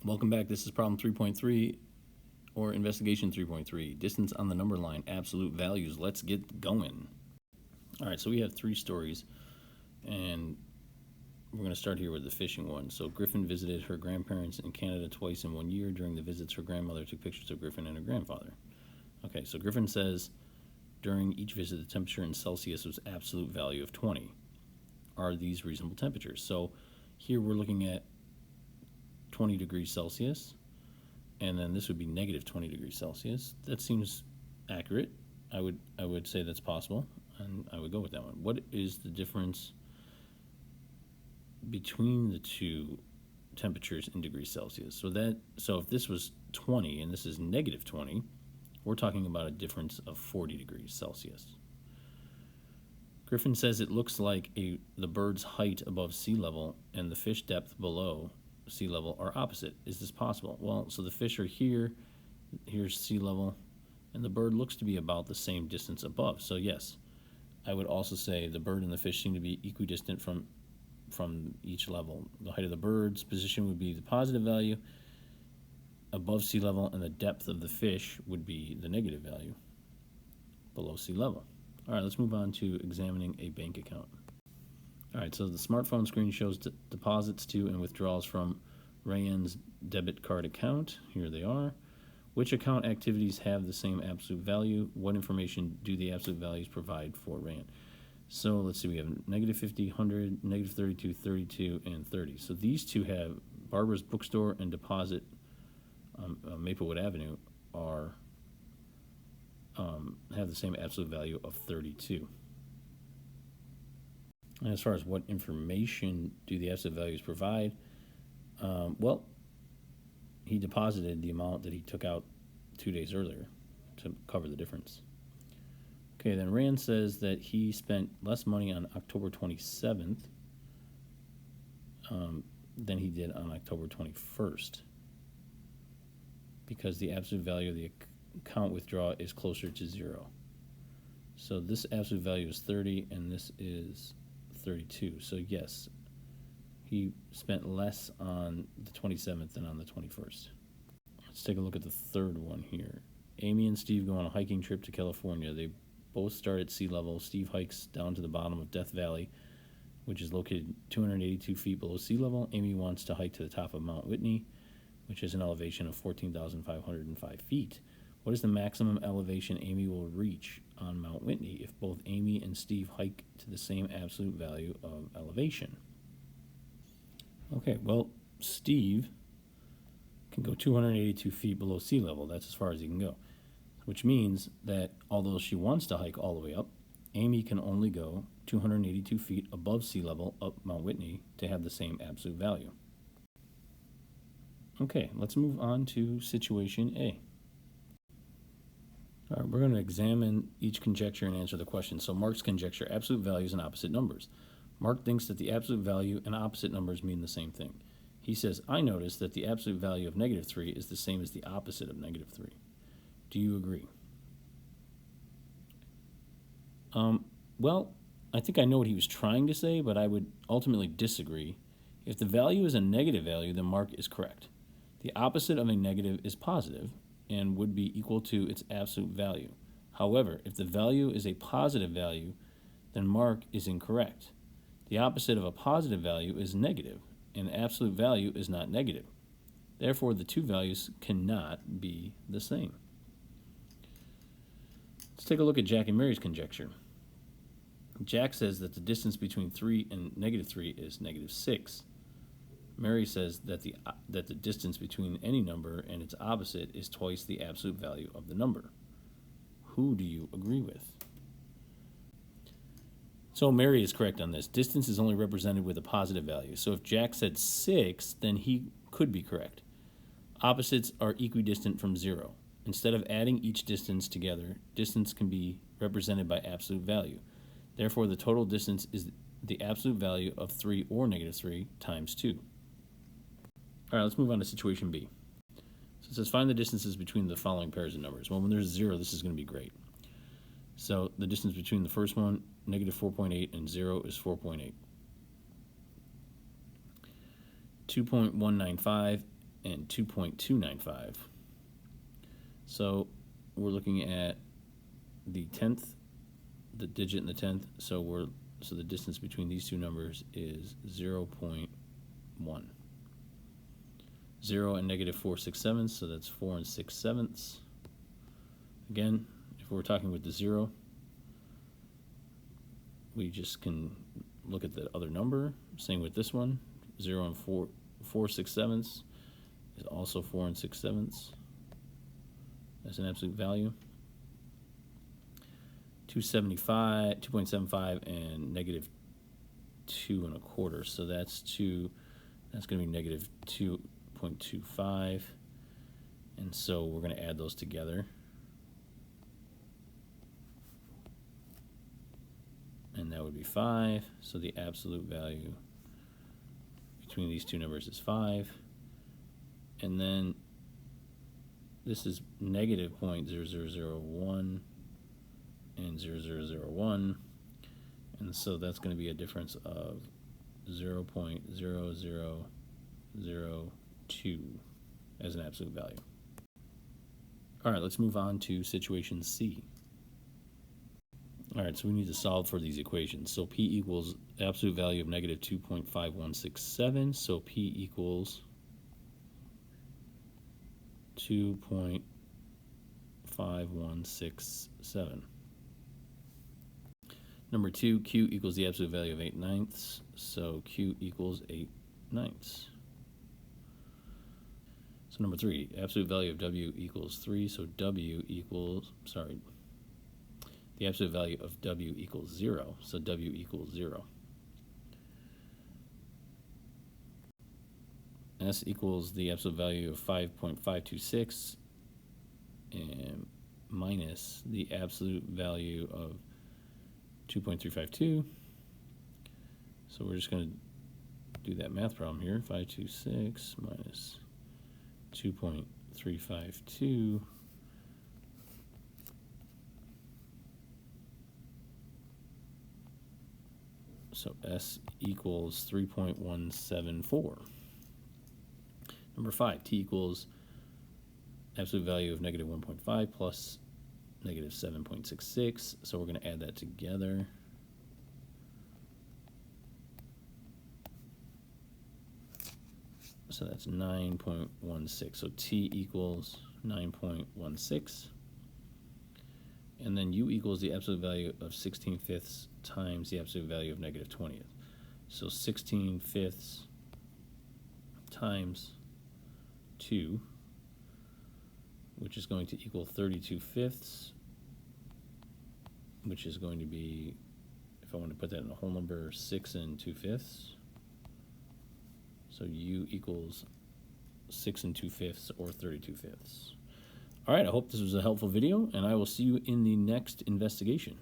Welcome back. This is problem 3.3 or investigation 3.3. Distance on the number line, absolute values. Let's get going. All right, so we have three stories, and we're going to start here with the fishing one. So Griffin visited her grandparents in Canada twice in 1 year. During the visits, her grandmother took pictures of Griffin and her grandfather. Okay, so Griffin says during each visit, the temperature in Celsius was absolute value of 20. Are these reasonable temperatures? So here we're looking at 20 degrees Celsius, and then this would be negative 20 degrees Celsius. That seems accurate. I would say that's possible, and I would go with that one. What is the difference between the two temperatures in degrees Celsius? So if this was 20 and this is negative 20, we're talking about a difference of 40 degrees Celsius. Griffin says it looks like the bird's height above sea level and the fish depth below sea level are opposite. Is this possible? Well, so the fish are here, here's sea level, and the bird looks to be about the same distance above. So yes, I would also say the bird and the fish seem to be equidistant from each level. The height of the bird's position would be the positive value above sea level, and the depth of the fish would be the negative value below sea level. All right, let's move on to examining a bank account. All right, so the smartphone screen shows deposits to and withdrawals from Rayanne's debit card account. Here they are. Which account activities have the same absolute value? What information do the absolute values provide for Rayanne? So let's see, we have negative 50, 100, negative 32, 32, and 30. So these two have Barbara's bookstore and deposit Maplewood Avenue have the same absolute value of 32. And as far as what information do the absolute values provide, well, he deposited the amount that he took out 2 days earlier to cover the difference. Okay, then Rand says that he spent less money on October 27th than he did on October 21st because the absolute value of the account withdrawal is closer to 0. So this absolute value is 30 and this is 32. So yes, he spent less on the 27th than on the 21st. Let's take a look at the third one here. Amy and Steve go on a hiking trip to California. They both start at sea level. Steve hikes down to the bottom of Death Valley, which is located 282 feet below sea level. Amy wants to hike to the top of Mount Whitney, which is an elevation of 14,505 feet. What is the maximum elevation Amy will reach on Mount Whitney if both Amy and Steve hike to the same absolute value of elevation? Okay, well, Steve can go 282 feet below sea level. That's as far as he can go, which means that although she wants to hike all the way up, Amy can only go 282 feet above sea level up Mount Whitney to have the same absolute value. Okay, let's move on to situation A. All right, we're going to examine each conjecture and answer the question. So Mark's conjecture, absolute values and opposite numbers. Mark thinks that the absolute value and opposite numbers mean the same thing. He says, I notice that the absolute value of negative 3 is the same as the opposite of negative 3. Do you agree? Well, I think I know what he was trying to say, but I would ultimately disagree. If the value is a negative value, then Mark is correct. The opposite of a negative is positive and would be equal to its absolute value. However, if the value is a positive value, then Mark is incorrect. The opposite of a positive value is negative, and absolute value is not negative. Therefore, the two values cannot be the same. Let's take a look at Jack and Mary's conjecture. Jack says that the distance between 3 and negative 3 is negative 6. Mary says that the distance between any number and its opposite is twice the absolute value of the number. Who do you agree with? So Mary is correct on this. Distance is only represented with a positive value. So if Jack said 6, then he could be correct. Opposites are equidistant from 0. Instead of adding each distance together, distance can be represented by absolute value. Therefore, the total distance is the absolute value of 3 or negative 3 times 2. All right, let's move on to situation B. So it says find the distances between the following pairs of numbers. Well, when there's 0, this is going to be great. So the distance between the first one, negative 4.8, and 0 is 4.8. 2.195 and 2.295. So we're looking at the 10th, the digit in the 10th, so the distance between these two numbers is 0.1. 0 and negative 4/6/7, so that's 4 6/7. Again, if we're talking with the 0, we just can look at the other number. Same with this one. 0 and 4 6/7 is also 4 6/7 as an absolute value. 2.75 and negative 2 1/4. So that's going to be negative 2.25. And so we're going to add those together. And that would be 5. So the absolute value between these two numbers is 5. And then this is negative 0.0001 and 0.0001. And so that's going to be a difference of 0.0002 as an absolute value. All right, let's move on to situation C. All right, so we need to solve for these equations. So P equals absolute value of negative 2.5167. So P equals 2.5167. Number 2, Q equals the absolute value of 8/9. So Q equals 8/9. So number 3, absolute value of W equals 3. So W equals, the absolute value of W equals 0. So W equals 0. S equals the absolute value of 5.526 and minus the absolute value of 2.352. So we're just going to do that math problem here. 526 minus 2.352. So S equals 3.174. Number 5, T equals absolute value of negative 1.5 plus negative 7.66. So we're going to add that together. So that's 9.16. So T equals 9.16. And then U equals the absolute value of 16/5 times the absolute value of negative 20th. So 16/5 times 2, which is going to equal 32/5, which is going to be, if I want to put that in a whole number, 6 2/5. So U equals 6 2/5 or 32/5. All right, I hope this was a helpful video, and I will see you in the next investigation.